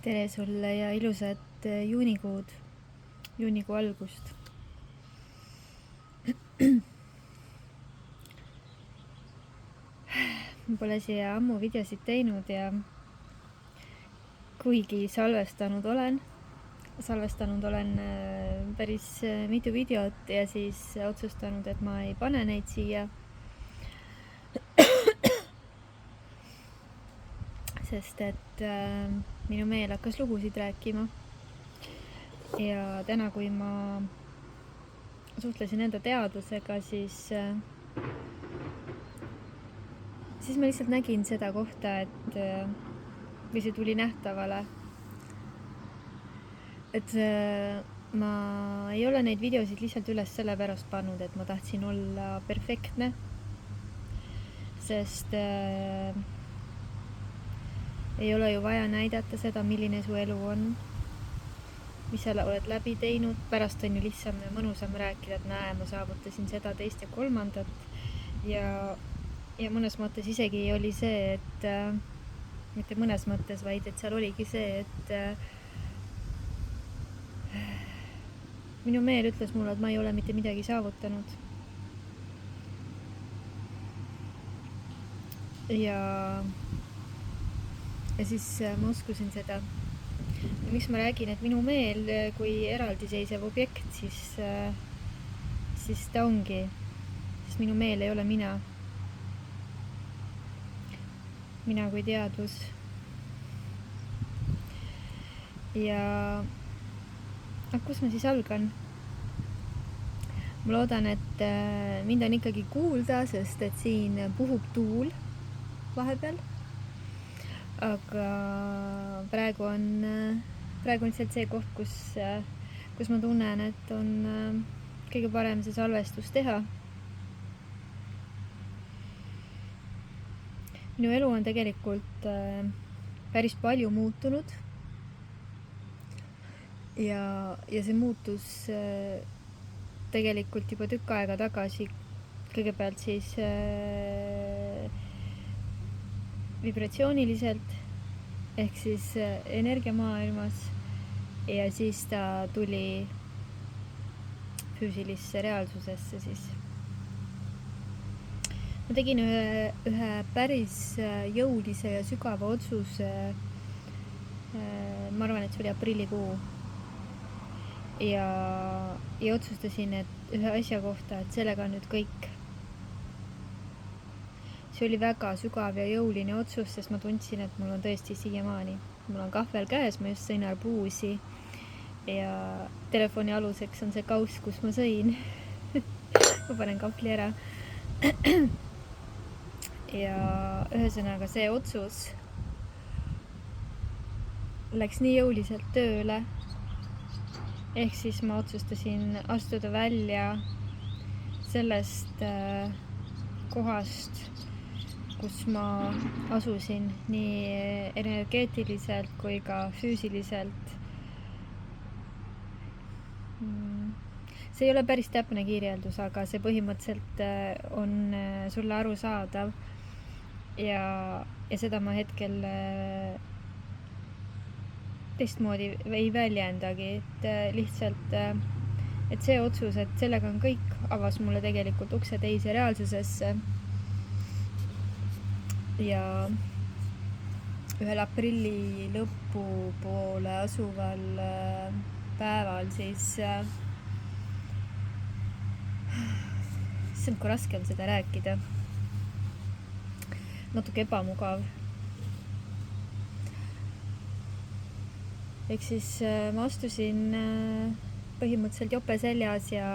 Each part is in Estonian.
Tere sulle ja ilusat juunikuud, juunikuu algust. Ma pole siia ammu videosid teinud ja kuigi salvestanud olen päris mitu videot ja siis otsustanud, et ma ei pane neid siia, sest et minu meel hakkas lugusid rääkima. Ja täna, kui ma suhtlesin enda teadvusega, siis ma lihtsalt nägin seda kohta, või see tuli nähtavale, et ma ei ole neid videosid lihtsalt üles sellepärast pannud, et ma tahtsin olla perfektne, sest ei ole ju vaja näidata seda, milline su elu on, mis sa oled läbi teinud. Pärast on ju lihtsam ja mõnusam rääkida, et näe, ma saavutasin seda, teist ja kolmandat. Ja mõnes mõttes isegi oli see, et mitte mõnes mõttes, vaid et seal oligi see, et minu meel ütles mulle, et ma ei ole mitte midagi saavutanud. Ja siis ma uskusin seda. Ja miks ma räägin, et minu meel kui eraldiseisev objekt, siis ta ongi, sest minu meel ei ole mina. Mina kui teadvus. Ja kus ma siis algan? Ma loodan, et mind on ikkagi kuulda, sest et siin puhub tuul vahepeal. Aga praegu on lihtsalt see koht, kus ma tunnen, et on kõige parem see salvestus teha. Minu elu on tegelikult päris palju muutunud. Ja see muutus tegelikult juba tükk aega tagasi. Kõigepealt siis vibratsiooniliselt ehk siis energiamaailmas ja siis ta tuli füüsilisse reaalsusesse siis. Ma tegin ühe päris jõulise ja sügava otsuse. Ma arvan, et see oli aprillikuu ja otsustasin, et ühe asja kohta, et sellega on nüüd kõik. See oli väga sügav ja jõuline otsus, sest ma tundsin, et mul on tõesti siiamaani. Mul on kahvel käes, ma just sõin arbuusi ja telefoni aluseks on see kauss, kus ma sõin. Ma panen kahvli ära. Ja ühesõnaga see otsus läks nii jõuliselt tööle. Ehk siis ma otsustasin astuda välja sellest kohast, kus ma asusin nii energeetiliselt kui ka füüsiliselt. See ei ole päris täpne kirjeldus, aga see põhimõtteliselt on sulle arusaadav ja seda ma hetkel teistmoodi ei väljendagi, et lihtsalt, et see otsus, et sellega on kõik, avas mulle tegelikult ukse teise reaalsusesse. Ja ühel aprilli lõpu poole asuval päeval siis kui raske on seda rääkida, natuke ebamugav. Ehk siis ma astusin põhimõtteliselt jope seljas ja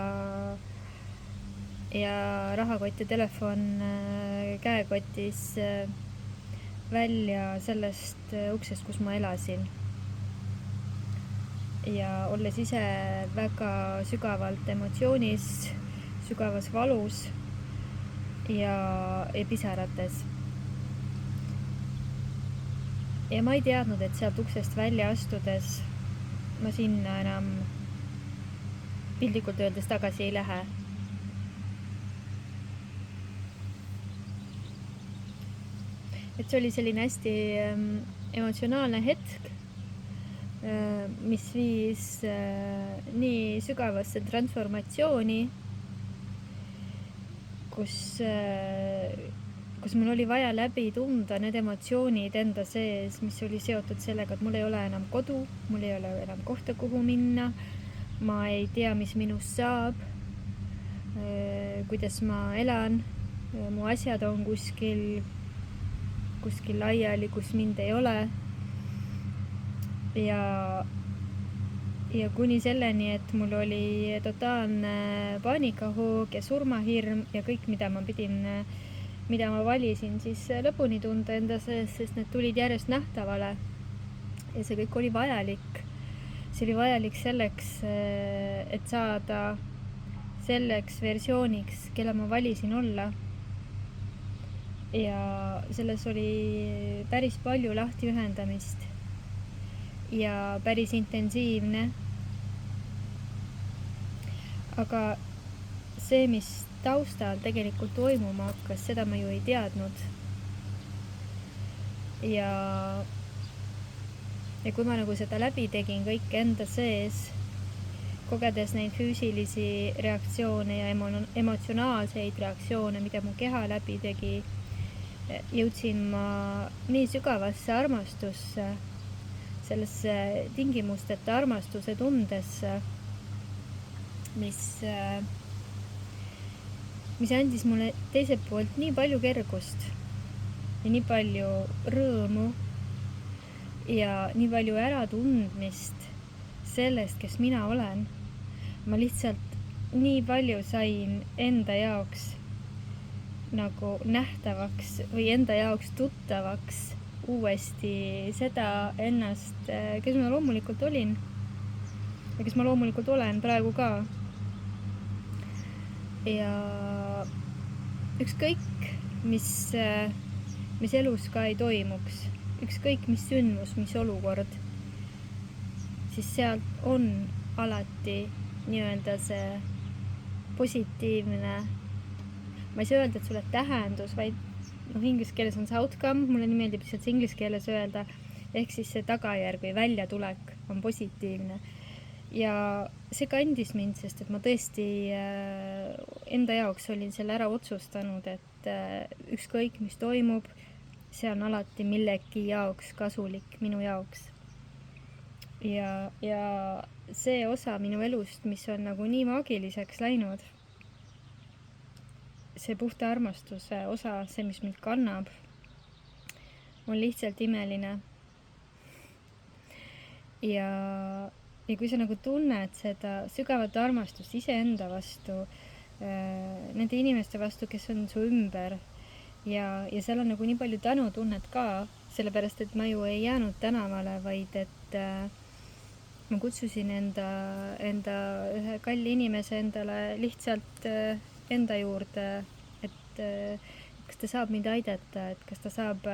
rahakott ja telefon käekotis välja sellest uksest, kus ma elasin. Ja olles ise väga sügavalt emotsioonis, sügavas valus ja pisarates. Ja ma ei teadnud, et sealt uksest välja astudes ma sinna enam piltlikult öeldes tagasi ei lähe. et see oli selline hästi emotsionaalne hetk, mis viis nii sügavasse transformatsiooni, kus mul oli vaja läbi tunda need emotsioonid enda sees, mis oli seotud sellega, et mul ei ole enam kodu, mul ei ole enam kohta, kuhu minna, ma ei tea, mis minust saab, kuidas ma elan, mu asjad on kuskil laiali, kus mind ei ole. Ja kuni selleni, et mul oli totaalne paanikahoog ja surmahirm ja kõik, mida ma valisin siis lõpuni tunda enda sees, sest need tulid järjest nähtavale. Ja see kõik oli vajalik. See oli vajalik selleks, et saada selleks versiooniks, kelle ma valisin olla. Ja selles oli päris palju lahtiühendamist ja päris intensiivne. Aga see, mis taustal tegelikult toimuma hakkas, seda ma ju ei teadnud. Ja kui ma nagu seda läbi tegin kõik enda sees, kogedes neid füüsilisi reaktsioone ja emotsionaalseid reaktsioone, mida mu keha läbi tegi, jõudsin ma nii sügavasse armastusse, sellesse tingimusteta armastuse tundesse, mis andis mulle teiselt poolt nii palju kergust ja nii palju rõõmu ja nii palju äratundmist sellest, kes mina olen. Ma lihtsalt nii palju sain enda jaoks nagu nähtavaks või enda jaoks tuttavaks uuesti seda ennast, kes ma loomulikult olin ja kes ma loomulikult olen praegu ka. Ja ükskõik, mis elus ka ei toimuks, ükskõik mis sündmus, mis olukord, siis sealt on alati nii-öelda see positiivne, ma ei saa öelda, et sulle tähendus, vaid inglise keeles on see outcome, mulle nii meeldib lihtsalt inglise keeles öelda, ehk siis see tagajärg või väljatulek on positiivne. Ja see kandis mind, sest et ma tõesti enda jaoks olin selle ära otsustanud, et ükskõik, mis toimub, see on alati millegi jaoks kasulik minu jaoks. Ja see osa minu elust, mis on nagu nii maagiliseks läinud, see puhta armastuse osa, see, mis mind kannab, on lihtsalt imeline. Ja kui sa nagu tunned seda sügavat armastust iseenda vastu, nende inimeste vastu, kes on su ümber, ja seal on nagu nii palju tänutunnet ka, sellepärast et ma ju ei jäänud tänavale, vaid et ma kutsusin enda ühe kalli inimese endale lihtsalt enda juurde, et kas ta saab mind aidata, et kas ta saab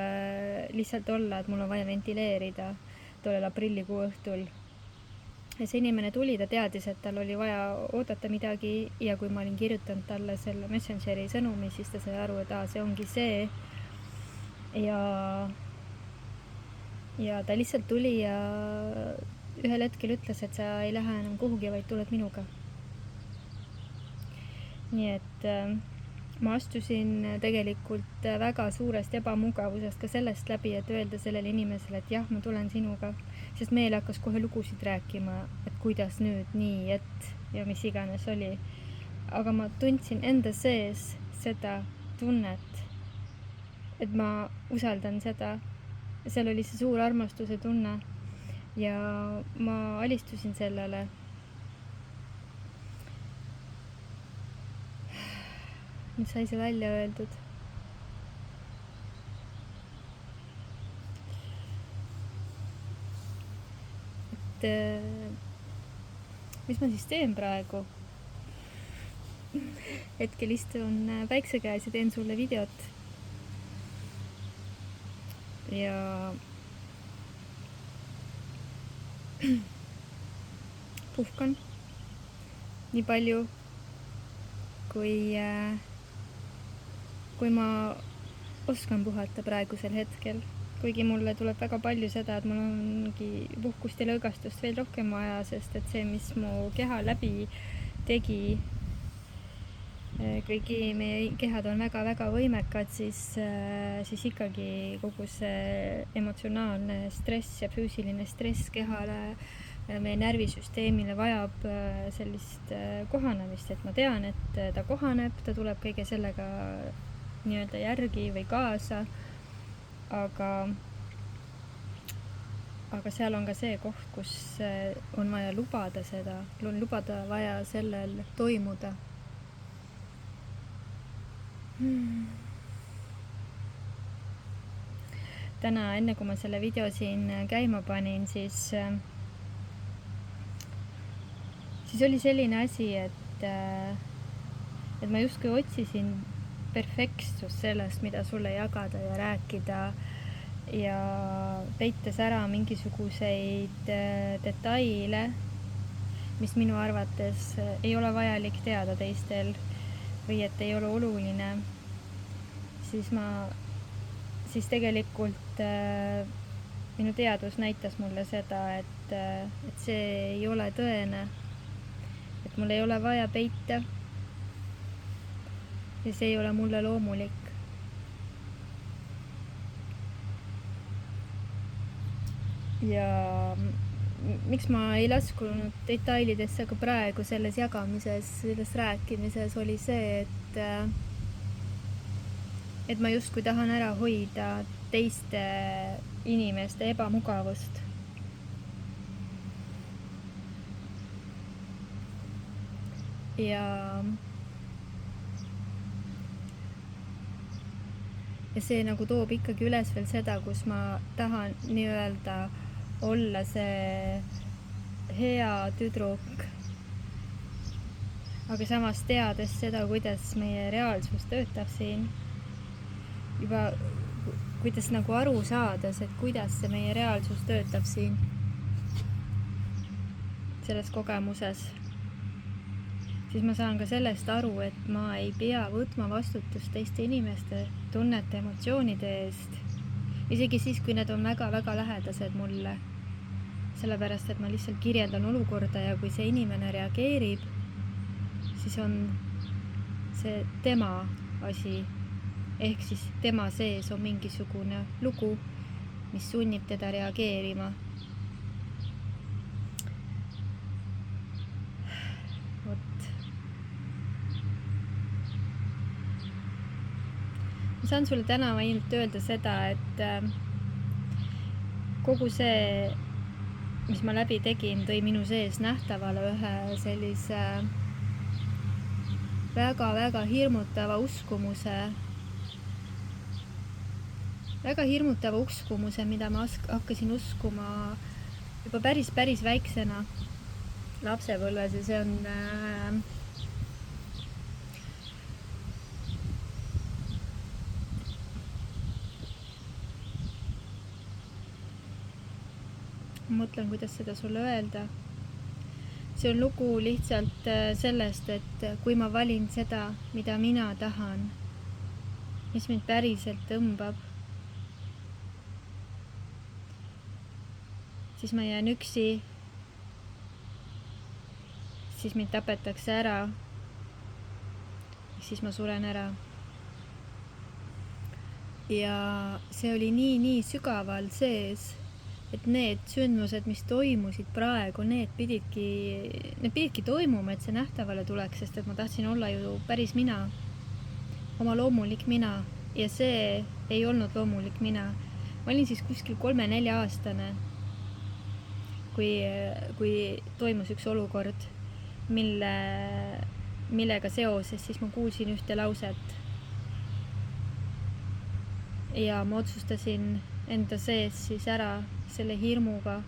lihtsalt olla, et mul on vaja ventileerida tollel aprillikuu õhtul. Ja see inimene tuli, ta teadis, et tal oli vaja oodata midagi ja kui ma olin kirjutanud talle selle Messengeri sõnumi, siis ta sai aru, et see ongi see. Ja ta lihtsalt tuli ja ühel hetkel ütles, et sa ei lähe enam kuhugi, vaid tuled minuga. Nii et ma astusin tegelikult väga suurest ebamugavusest ka sellest läbi, et öelda sellele inimesele, et jah, ma tulen sinuga. Sest meil hakkas kohe lugusid rääkima, et kuidas nüüd nii, et ja mis iganes oli. Aga ma tundsin enda sees seda tunnet, et ma usaldan seda. Seal oli see suur armastuse tunne ja ma alistusin sellele. Nüüd sai see välja öeldud. Mis ma siis teen praegu? Hetkel istun päikse käes ja teen sulle videot. Ja puhkan nii palju, kui ma oskan puhata praegusel hetkel. kuigi mulle tuleb väga palju seda, et mul ongi puhkust ja lõõgastust veel rohkem vaja, sest et see, mis mu keha läbi tegi, kuigi meie kehad on väga-väga võimekad, siis ikkagi kogu see emotsionaalne stress ja füüsiline stress kehale, meie närvisüsteemile vajab sellist kohanemist, et ma tean, et ta kohaneb, ta tuleb kõige sellega nii-öelda järgi või kaasa, aga seal on ka see koht, kus on vaja lubada seda, on lubada vaja sellel toimuda. Täna, enne kui ma selle video siin käima panin, siis oli selline asi, et ma justkui otsisin perfektsust sellest, mida sulle jagada ja rääkida ja peites ära mingisuguseid detaile, mis minu arvates ei ole vajalik teada teistel või et ei ole oluline, siis tegelikult minu teadus näitas mulle seda, et see ei ole tõene, et mul ei ole vaja peita ja see ei ole mulle loomulik. Ja miks ma ei laskunud detailidesse ka praegu selles jagamises, selles rääkimises, oli see, et ma justkui tahan ära hoida teiste inimeste ebamugavust. Ja see nagu toob ikkagi üles veel seda, kus ma tahan nii-öelda olla see hea tüdruk, aga samas teades seda, kuidas meie reaalsus töötab siin, juba kuidas nagu aru saades, et kuidas see meie reaalsus töötab siin selles kogemuses, siis ma saan ka sellest aru, et ma ei pea võtma vastutust teiste inimeste tunnete, emotsioonide eest, isegi siis, kui need on väga-väga lähedased mulle. Sellepärast, et ma lihtsalt kirjeldan olukorda ja kui see inimene reageerib, siis on see tema asi. Ehk siis tema sees on mingisugune lugu, mis sunnib teda reageerima. Ma saan sulle täna ainult öelda seda, et kogu see, mis ma läbi tegin, tõi minu sees nähtavale ühe sellise väga-väga hirmutava uskumuse, mida ma hakkasin uskuma juba päris väiksena lapsepõlves ja see on mõtlen, kuidas seda sulle öelda. See on lugu lihtsalt sellest, et kui ma valin seda, mida mina tahan, mis mind päriselt tõmbab, siis ma jään üksi, siis mind tapetakse ära, siis ma suren ära. Ja see oli nii sügaval sees, et need sündmused, mis toimusid praegu, need pididki toimuma, et see nähtavale tuleks, sest et ma tahtsin olla ju päris mina, oma loomulik mina, ja see ei olnud loomulik mina. Ma olin siis kuskil 3-4 aastane, kui toimus üks olukord, millega seoses siis ma kuulsin ühte lauset ja ma otsustasin enda sees siis ära selle hirmuga.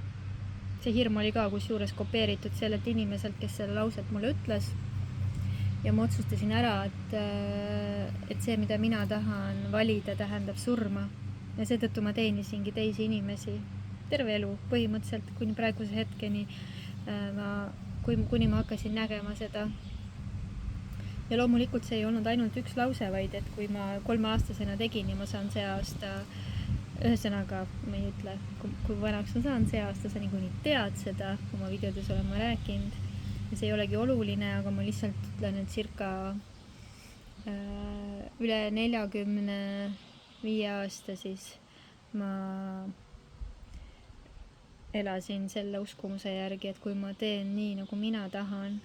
See hirm oli ka kusjuures kopeeritud sellelt inimeselt, kes selle lauset mulle ütles. Ja ma otsustasin ära, et see, mida mina tahan valida, tähendab surma. Ja seetõttu ma teenisingi teisi inimesi terve elu põhimõtteliselt kuni praeguse hetkeni, kuni ma hakkasin nägema seda. Ja loomulikult see ei olnud ainult üks lause, vaid et kui ma 3-aastasena tegin ja ma saan see aasta ühesõnaga, ma ei ütle, kui vanaks ma saan, see aasta sa niikuinii tead seda, oma videodes olen ma rääkinud ja see ei olegi oluline, aga ma lihtsalt ütlen, et circa üle 45 aasta siis ma elasin selle uskumuse järgi, et kui ma teen nii, nagu mina tahan,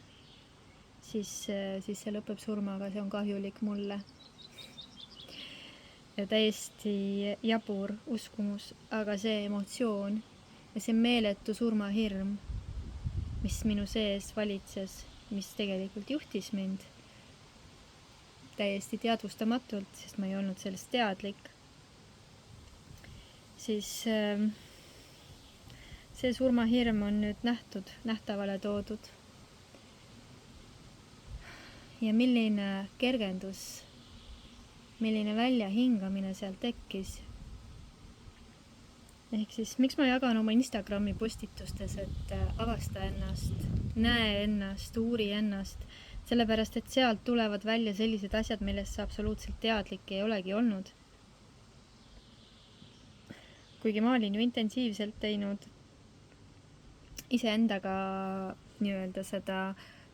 siis see lõpeb surmaga, see on kahjulik mulle. Ja täiesti jabur uskumus, aga see emotsioon ja see meeletu surmahirm, mis minu sees valitses, mis tegelikult juhtis mind täiesti teadvustamatult, sest ma ei olnud sellest teadlik, siis see surmahirm on nüüd nähtavale toodud. Ja milline kergendus, milline väljahingamine seal tekkis. Ehk siis, miks ma jagan oma Instagrami postitustes, et avasta ennast, näe ennast, uuri ennast, sellepärast, et sealt tulevad välja sellised asjad, millest sa absoluutselt teadlik ei olegi olnud. Kuigi ma olin ju intensiivselt teinud iseendaga nii-öelda seda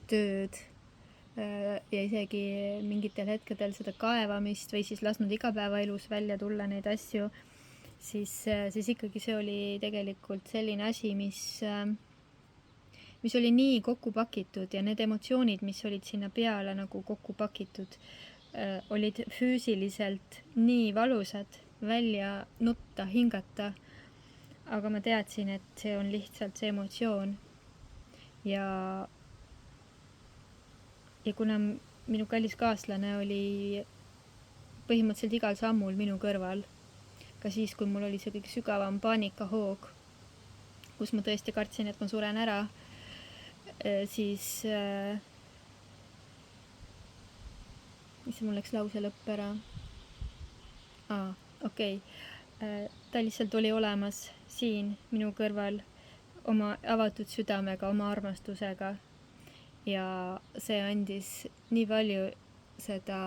tööd ja isegi mingitel hetkedel seda kaevamist või siis lasknud igapäevaelus välja tulla neid asju, siis ikkagi see oli tegelikult selline asi, mis oli nii kokku pakitud ja need emotsioonid, mis olid sinna peale nagu kokku pakitud, olid füüsiliselt nii valusad välja nutta, hingata, aga ma teadsin, et see on lihtsalt see emotsioon ja kuna minu kallis kaaslane oli põhimõtteliselt igal sammul minu kõrval, ka siis, kui mul oli see kõige sügavam paanikahoog, kus ma tõesti kartsin, et ma suren ära, siis mis mul läks lause lõpp ära? Okei. Ta lihtsalt oli olemas siin minu kõrval oma avatud südamega, oma armastusega ja see andis nii palju seda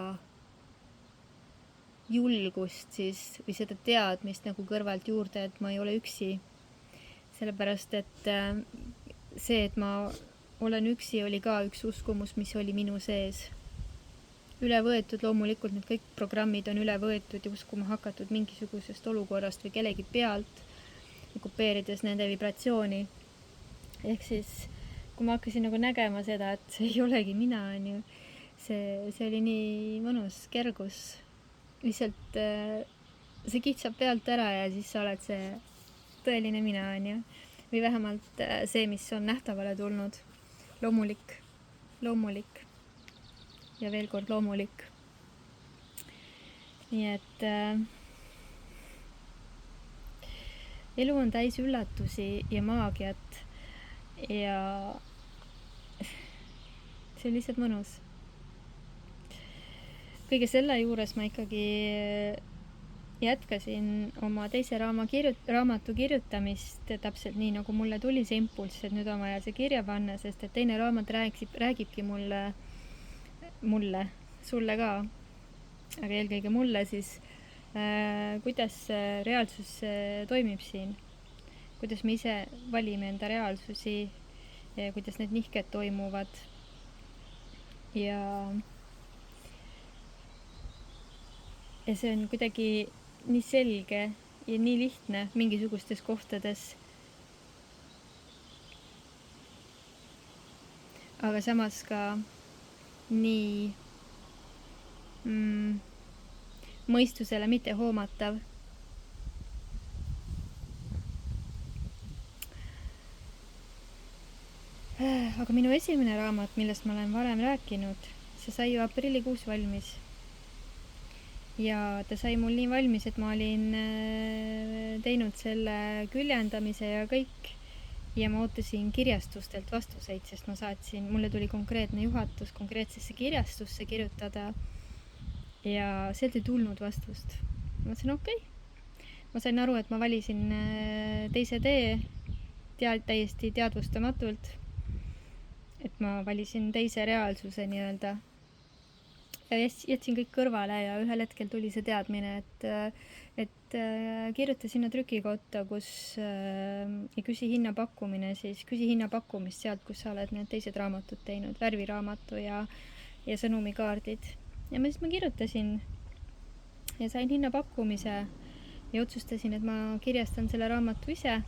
julgust siis või seda teadmist nagu kõrvalt juurde, et ma ei ole üksi. Sellepärast, et see, et ma olen üksi, oli ka üks uskumus, mis oli minu sees. Üle võetud, loomulikult need kõik programmid on üle võetud ja uskuma hakatud mingisugusest olukorrast või kellegi pealt, kopeerides nende vibratsiooni. Ehk siis, kui ma hakkasin nagu nägema seda, et see ei olegi mina, on ju, see oli nii mõnus kergus. Lihtsalt see kitsab pealt ära ja siis sa oled see tõeline mina, on ju. Või vähemalt see, mis on nähtavale tulnud. Loomulik. Ja veel kord loomulik. Nii et elu on täis üllatusi ja maagiat ja see on lihtsalt mõnus. Kõige selle juures ma ikkagi jätkasin oma teise raamatu kirjutamist täpselt nii, nagu mulle tuli see impulss, et nüüd on vaja see kirja panna, sest et teine raamat räägibki mulle, sulle ka, aga eelkõige mulle siis, kuidas reaalsus toimib siin, kuidas me ise valime enda reaalsusi ja kuidas need nihked toimuvad ja see on kuidagi nii selge ja nii lihtne mingisugustes kohtades, aga samas ka nii mõistusele mitte hoomatav. Aga minu esimene raamat, millest ma olen varem rääkinud, see sai ju aprillikuus valmis. Ja ta sai mul nii valmis, et ma olin teinud selle küljendamise ja kõik. Ja ma ootasin kirjastustelt vastuseid, sest ma saatsin, mulle tuli konkreetne juhatus konkreetsesse kirjastusse kirjutada ja sealt ei tulnud vastust. Ma mõtlesin, okei. Ma sain aru, et ma valisin teise tee täiesti teadvustamatult, et ma valisin teise reaalsuse nii-öelda. Ja jätsin kõik kõrvale ja ühel hetkel tuli see teadmine, et kirjuta sinna trükikotta, kus ei küsi hinnapakkumine, siis küsi hinnapakkumist sealt, kus sa oled need teised raamatud teinud, värviraamatu ja sõnumikaardid. Ja ma kirjutasin ja sain hinnapakkumise ja otsustasin, et ma kirjastan selle raamatu ise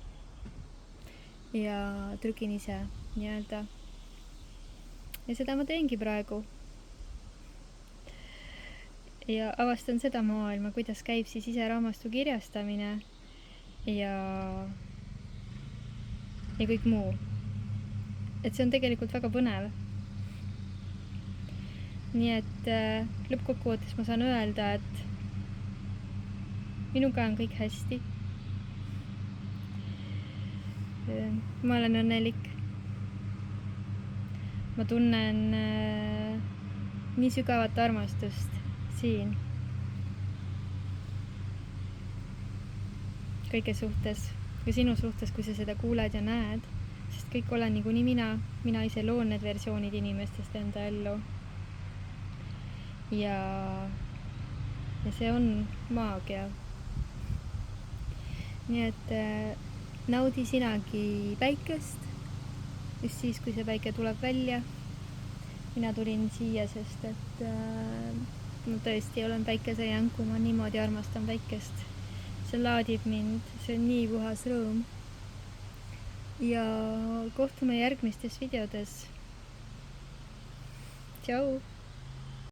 ja trükin ise nii-öelda. Ja seda ma teengi praegu. Ja avastan seda maailma, kuidas käib siis ise raamatu kirjastamine ja kõik muu. Et see on tegelikult väga põnev. Nii et lõppkokkuvõttes ma saan öelda, et minuga on kõik hästi. Ma olen õnnelik. Ma tunnen nii sügavat armastust siin kõige suhtes, ka sinu suhtes, kui sa seda kuuled ja näed, sest kõik olen niikuinii mina ise loon need versioonid inimestest enda ellu. Ja see on maagia. Nii et naudi sinagi päikest, just siis, kui see päike tuleb välja. Mina tulin siia, sest et ma tõesti olen päikesejänku, ma niimoodi armastan päikest. See laadib mind, see on nii puhas rõõm. Ja kohtume järgmistes videodes. Tšau!